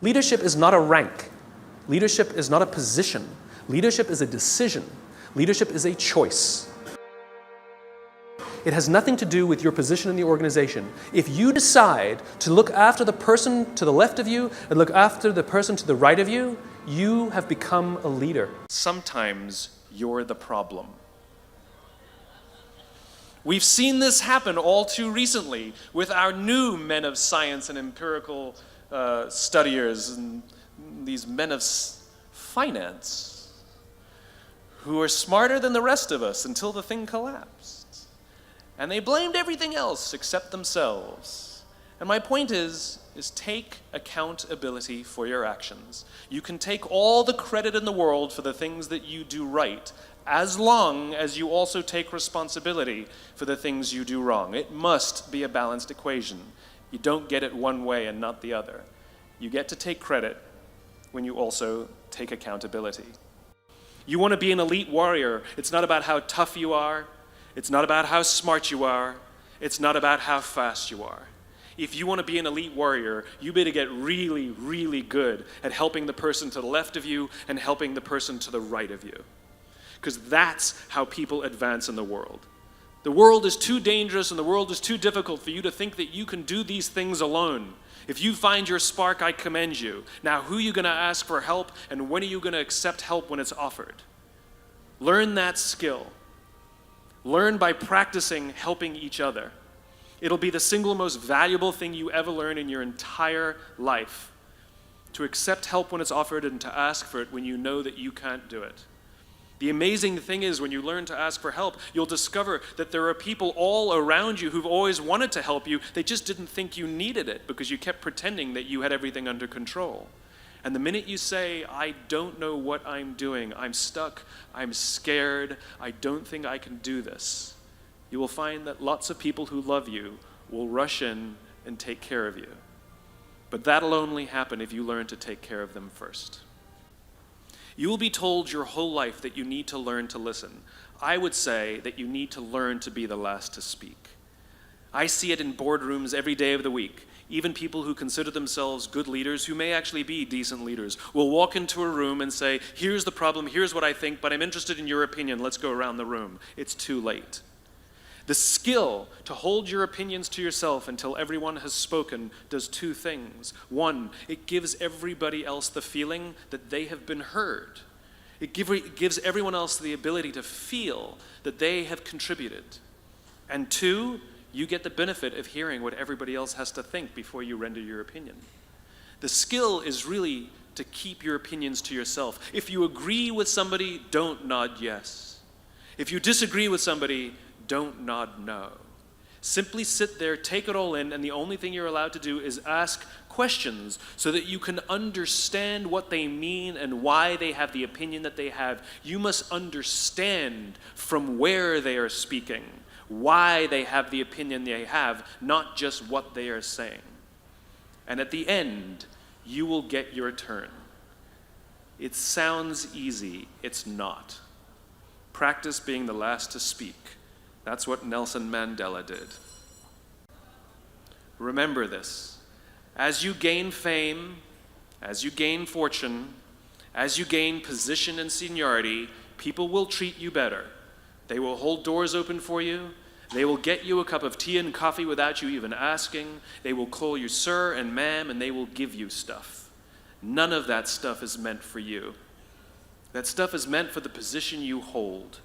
Leadership is not a rank. Leadership is not a position. Leadership is a decision. Leadership is a choice. It has nothing to do with your position in the organization. If you decide to look after the person to the left of you and look after the person to the right of you, you have become a leader. Sometimes you're the problem. We've seen this happen all too recently with our new men of science and empirical studiers and these men of finance who are smarter than the rest of us until the thing collapsed. And they blamed everything else except themselves. And my point is take accountability for your actions. You can take all the credit in the world for the things that you do right, as long as you also take responsibility for the things you do wrong. It must be a balanced equation. You don't get it one way and not the other. You get to take credit when you also take accountability. You want to be an elite warrior. It's not about how tough you are. It's not about how smart you are. It's not about how fast you are. If you want to be an elite warrior, you better get really, really good at helping the person to the left of you and helping the person to the right of you. Because that's how people advance in the world. The world is too dangerous and the world is too difficult for you to think that you can do these things alone. If you find your spark, I commend you. Now, who are you going to ask for help, and when are you going to accept help when it's offered? Learn that skill. Learn by practicing helping each other. It'll be the single most valuable thing you ever learn in your entire life. To accept help when it's offered and to ask for it when you know that you can't do it. The amazing thing is when you learn to ask for help, you'll discover that there are people all around you who've always wanted to help you. They just didn't think you needed it because you kept pretending that you had everything under control. And the minute you say, I don't know what I'm doing, I'm stuck, I'm scared, I don't think I can do this, you will find that lots of people who love you will rush in and take care of you. But that'll only happen if you learn to take care of them first. You will be told your whole life that you need to learn to listen. I would say that you need to learn to be the last to speak. I see it in boardrooms every day of the week. Even people who consider themselves good leaders, who may actually be decent leaders, will walk into a room and say, here's the problem, here's what I think, but I'm interested in your opinion, let's go around the room. It's too late. The skill to hold your opinions to yourself until everyone has spoken does two things. One, it gives everybody else the feeling that they have been heard. It gives everyone else the ability to feel that they have contributed. And two, you get the benefit of hearing what everybody else has to think before you render your opinion. The skill is really to keep your opinions to yourself. If you agree with somebody, don't nod yes. If you disagree with somebody, don't nod no. Simply sit there, take it all in, and the only thing you're allowed to do is ask questions so that you can understand what they mean and why they have the opinion that they have. You must understand from where they are speaking, why they have the opinion they have, not just what they are saying. And at the end, you will get your turn. It sounds easy, it's not. Practice being the last to speak. That's what Nelson Mandela did. Remember this. As you gain fame, as you gain fortune, as you gain position and seniority, people will treat you better. They will hold doors open for you. They will get you a cup of tea and coffee without you even asking. They will call you sir and ma'am, and they will give you stuff. None of that stuff is meant for you. That stuff is meant for the position you hold.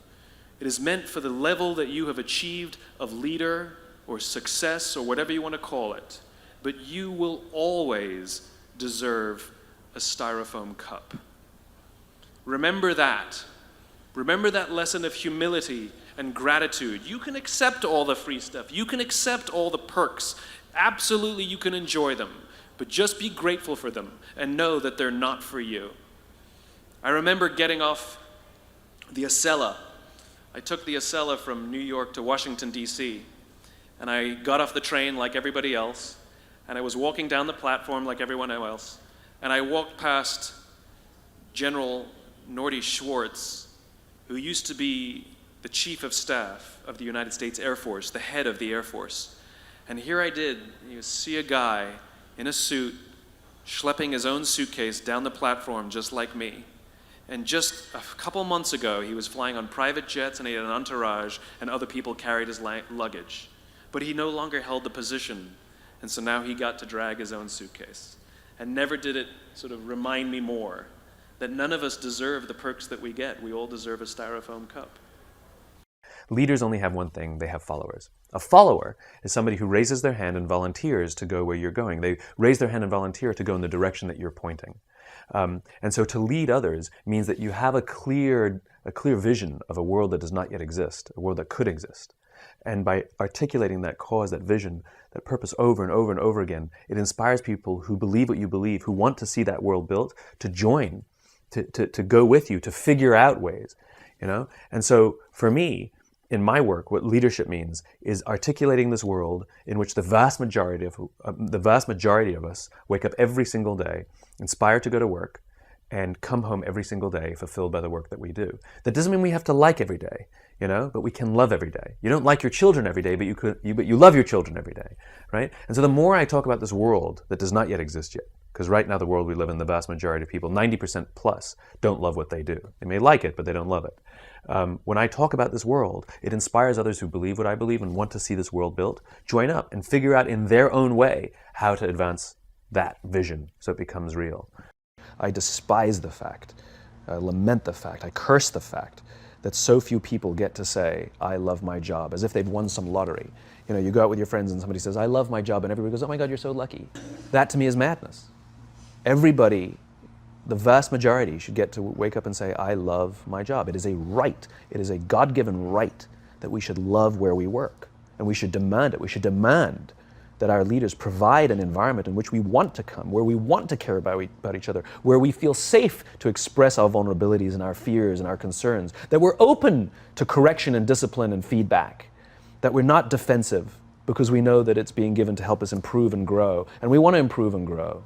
It is meant for the level that you have achieved of leader or success or whatever you want to call it. But you will always deserve a styrofoam cup. Remember that. Remember that lesson of humility and gratitude. You can accept all the free stuff. You can accept all the perks. Absolutely, you can enjoy them. But just be grateful for them and know that they're not for you. I remember getting off the Acela. I took the Acela from New York to Washington, D.C., and I got off the train like everybody else, and I was walking down the platform like everyone else, and I walked past General Norty Schwartz, who used to be the chief of staff of the United States Air Force, the head of the Air Force. And here I did, see a guy in a suit schlepping his own suitcase down the platform just like me. And just a couple months ago, he was flying on private jets and he had an entourage and other people carried his luggage. But he no longer held the position, and so now he got to drag his own suitcase. And never did it sort of remind me more that none of us deserve the perks that we get. We all deserve a styrofoam cup. Leaders only have one thing: they have followers. A follower is somebody who raises their hand and volunteers to go where you're going. They raise their hand and volunteer to go in the direction that you're pointing. And so to lead others means that you have a clear vision of a world that does not yet exist, a world that could exist. And by articulating that cause, that vision, that purpose over and over and over again, it inspires people who believe what you believe, who want to see that world built, to join, to go with you, to figure out ways, you know? And so for me, in my work, what leadership means is articulating this world in which the vast majority of us wake up every single day, inspired to go to work, and come home every single day fulfilled by the work that we do. That doesn't mean we have to like every day, you know, but we can love every day. You don't like your children every day, but you love your children every day, right? And so the more I talk about this world that does not yet exist yet, because right now the world we live in, the vast majority of people, 90% plus, don't love what they do. They may like it, but they don't love it. When I talk about this world, it inspires others who believe what I believe and want to see this world built, join up and figure out in their own way how to advance that vision so it becomes real. I despise the fact, I lament the fact, I curse the fact that so few people get to say, I love my job, as if they've won some lottery. You know, you go out with your friends and somebody says, I love my job, and everybody goes, oh my God, you're so lucky. That to me is madness. Everybody, the vast majority, should get to wake up and say, I love my job. It is a right, it is a God-given right that we should love where we work, and we should demand it. We should demand that our leaders provide an environment in which we want to come, where we want to care about each other, where we feel safe to express our vulnerabilities and our fears and our concerns, that we're open to correction and discipline and feedback, that we're not defensive because we know that it's being given to help us improve and grow, and we want to improve and grow.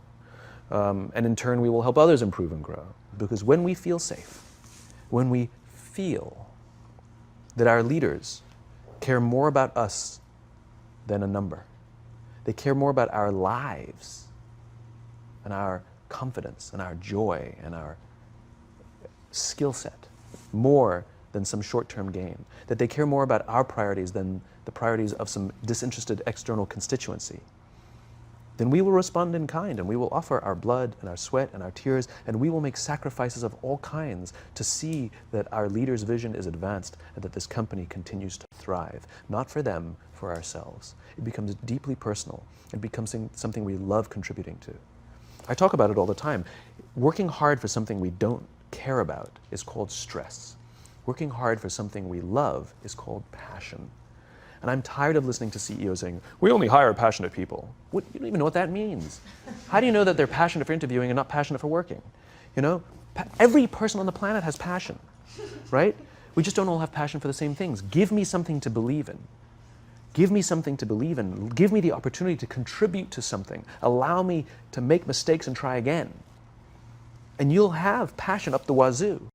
And in turn, we will help others improve and grow. Because when we feel safe, when we feel that our leaders care more about us than a number, they care more about our lives and our confidence and our joy and our skill set, more than some short-term gain, that they care more about our priorities than the priorities of some disinterested external constituency, then we will respond in kind, and we will offer our blood and our sweat and our tears, and we will make sacrifices of all kinds to see that our leader's vision is advanced and that this company continues to thrive, not for them, for ourselves. It becomes deeply personal. It becomes something we love contributing to. I talk about it all the time. Working hard for something we don't care about is called stress. Working hard for something we love is called passion. And I'm tired of listening to CEOs saying, we only hire passionate people. You don't even know what that means. How do you know that they're passionate for interviewing and not passionate for working? You know, every person on the planet has passion, right? We just don't all have passion for the same things. Give me something to believe in. Give me something to believe in. Give me the opportunity to contribute to something. Allow me to make mistakes and try again. And you'll have passion up the wazoo.